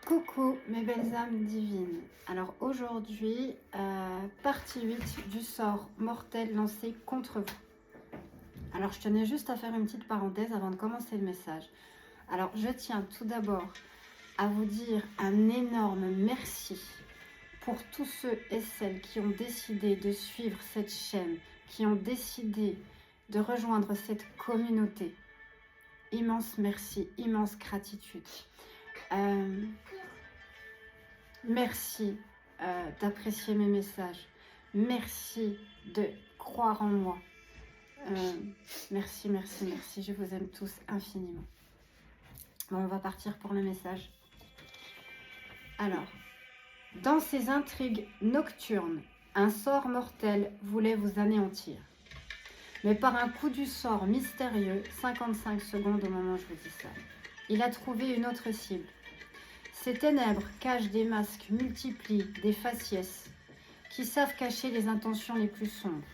Coucou mes belles âmes divines. Alors aujourd'hui, partie 8 du sort mortel lancé contre vous. Alors je tenais juste à faire une petite parenthèse avant de commencer le message. Alors je tiens tout d'abord à vous dire un énorme merci pour tous ceux et celles qui ont décidé de suivre cette chaîne, qui ont décidé de rejoindre cette communauté. Immense merci, immense gratitude. Merci d'apprécier mes messages. Merci de croire en moi. Merci, merci, merci. Je vous aime tous infiniment. Bon, on va partir pour le message. Alors, dans ces intrigues nocturnes, un sort mortel voulait vous anéantir. Mais par un coup du sort mystérieux, 55 secondes au moment où je vous dis ça, il a trouvé une autre cible. Ces ténèbres cachent des masques, multiplient des faciès qui savent cacher les intentions les plus sombres.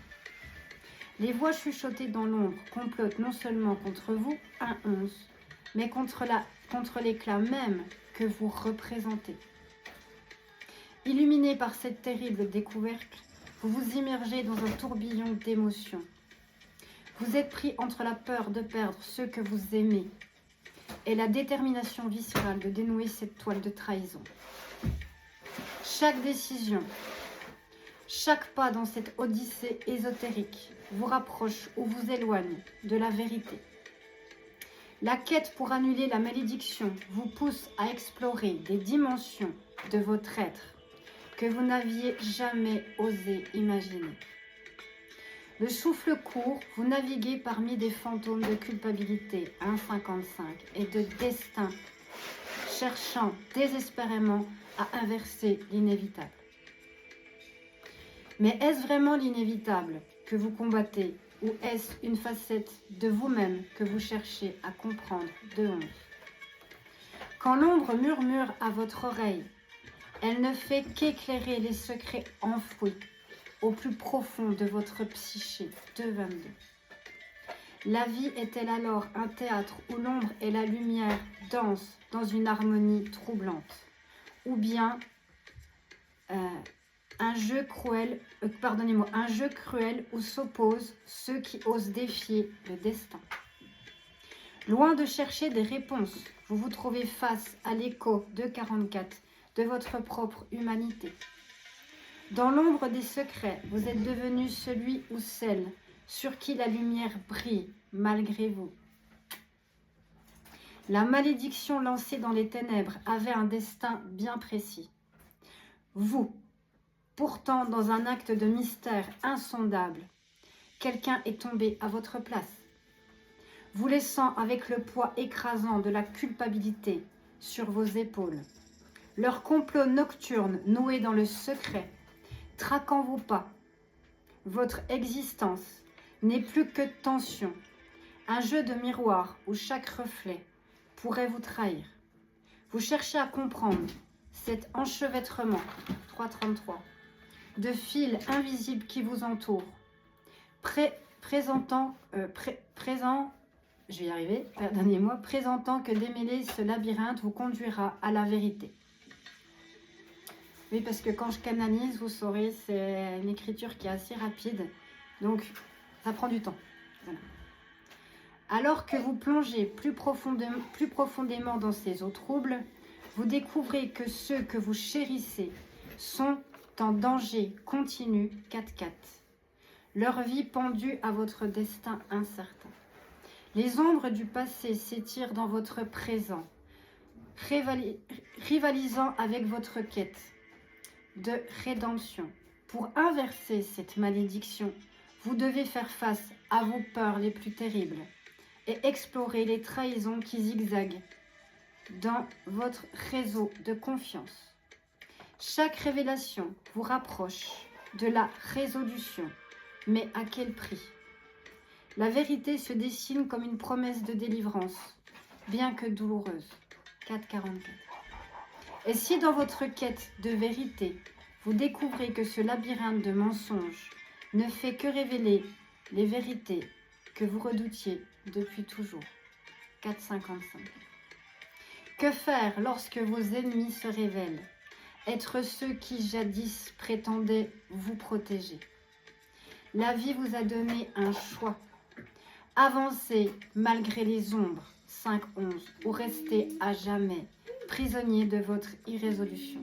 Les voix chuchotées dans l'ombre complotent non seulement contre vous, un 11, mais contre l'éclat même que vous représentez. Illuminé par cette terrible découverte, vous vous immergez dans un tourbillon d'émotions. Vous êtes pris entre la peur de perdre ceux que vous aimez et la détermination viscérale de dénouer cette toile de trahison. Chaque décision, chaque pas dans cette odyssée ésotérique vous rapproche ou vous éloigne de la vérité. La quête pour annuler la malédiction vous pousse à explorer des dimensions de votre être que vous n'aviez jamais osé imaginer. Le souffle court, vous naviguez parmi des fantômes de culpabilité 1,55 et de destin, cherchant désespérément à inverser l'inévitable. Mais est-ce vraiment l'inévitable que vous combattez ou est-ce une facette de vous-même que vous cherchez à comprendre de honte? Quand l'ombre murmure à votre oreille, elle ne fait qu'éclairer les secrets enfouis au plus profond de votre psyché. 2,22. La vie est-elle alors un théâtre où l'ombre et la lumière dansent dans une harmonie troublante? Ou bien un jeu cruel où s'opposent ceux qui osent défier le destin? Loin de chercher des réponses, vous vous trouvez face à l'écho de 44 de votre propre humanité. Dans l'ombre des secrets, vous êtes devenu celui ou celle sur qui la lumière brille malgré vous. La malédiction lancée dans les ténèbres avait un destin bien précis. Vous, pourtant dans un acte de mystère insondable, quelqu'un est tombé à votre place, vous laissant avec le poids écrasant de la culpabilité sur vos épaules. Leur complot nocturne noué dans le secret, traquant vos pas. Votre existence n'est plus que tension, un jeu de miroir où chaque reflet pourrait vous trahir. Vous cherchez à comprendre cet enchevêtrement, 3,33, de fils invisibles qui vous entourent, présentant que démêler ce labyrinthe vous conduira à la vérité. Oui, parce que quand je canalise, vous saurez, c'est une écriture qui est assez rapide, donc ça prend du temps. Voilà. Alors que vous plongez plus profondément dans ces eaux troubles, vous découvrez que ceux que vous chérissez sont en danger continu 4,4. Leur vie pendue à votre destin incertain. Les ombres du passé s'étirent dans votre présent, rivalisant avec votre quête de rédemption. Pour inverser cette malédiction, vous devez faire face à vos peurs les plus terribles et explorer les trahisons qui zigzaguent dans votre réseau de confiance. Chaque révélation vous rapproche de la résolution, mais à quel prix? La vérité se dessine comme une promesse de délivrance, bien que douloureuse. 4,44. Et si dans votre quête de vérité, vous découvrez que ce labyrinthe de mensonges ne fait que révéler les vérités que vous redoutiez depuis toujours. 4,55. Que faire lorsque vos ennemis se révèlent? Être ceux qui jadis prétendaient vous protéger. La vie vous a donné un choix. Avancez malgré les ombres, 5-11, ou restez à jamais prisonnier de votre irrésolution.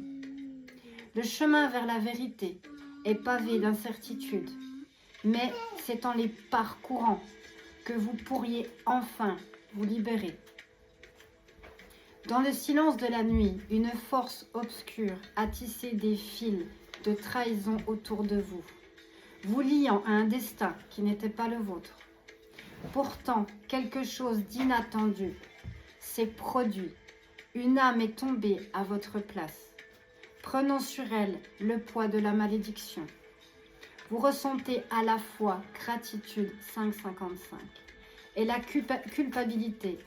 Le chemin vers la vérité est pavé d'incertitudes, mais c'est en les parcourant que vous pourriez enfin vous libérer. Dans le silence de la nuit, une force obscure a tissé des fils de trahison autour de vous, vous liant à un destin qui n'était pas le vôtre. Pourtant, quelque chose d'inattendu s'est produit. Une âme est tombée à votre place, prenant sur elle le poids de la malédiction. Vous ressentez à la fois gratitude 5,55 et la culpabilité,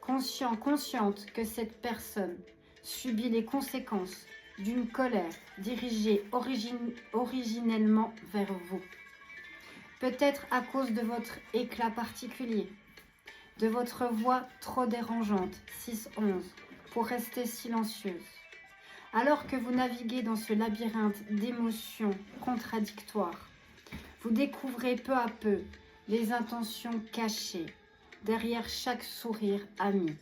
consciente que cette personne subit les conséquences d'une colère dirigée originellement vers vous. Peut-être à cause de votre éclat particulier, de votre voix trop dérangeante, 6-11, pour rester silencieuse. Alors que vous naviguez dans ce labyrinthe d'émotions contradictoires, vous découvrez peu à peu les intentions cachées derrière chaque sourire ami.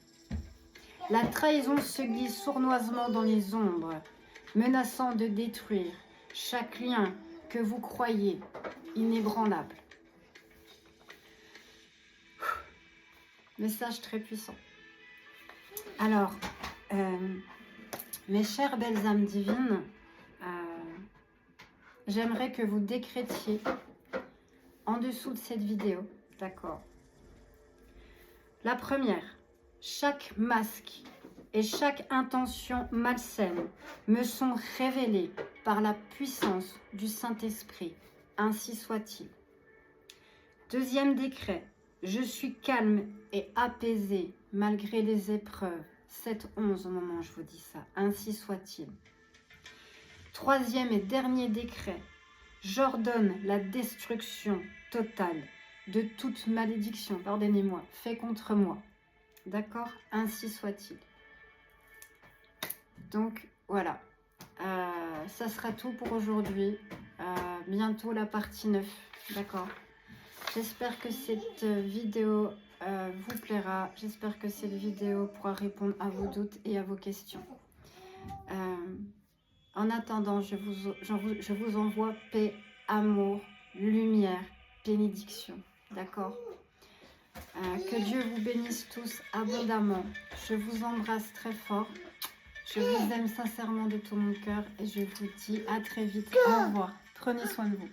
La trahison se glisse sournoisement dans les ombres, menaçant de détruire chaque lien que vous croyez inébranlable. Message très puissant. Alors, mes chères belles âmes divines, j'aimerais que vous décrétiez en dessous de cette vidéo, d'accord? La première, chaque masque et chaque intention malsaine me sont révélés par la puissance du Saint-Esprit, ainsi soit-il. Deuxième décret, je suis calme et apaisé malgré les épreuves, 7-11 au moment où je vous dis ça, ainsi soit-il. Troisième et dernier décret, j'ordonne la destruction totale de toute malédiction, pardonnez-moi, fait contre moi. D'accord? Ainsi soit-il. Donc, voilà. Ça sera tout pour aujourd'hui. Bientôt la partie 9. D'accord? J'espère que cette vidéo vous plaira. J'espère que cette vidéo pourra répondre à vos doutes et à vos questions. En attendant, je vous envoie paix, amour, lumière, bénédiction. D'accord? Que Dieu vous bénisse tous abondamment. Je vous embrasse très fort. Je vous aime sincèrement de tout mon cœur et je vous dis à très vite. Au revoir. Prenez soin de vous.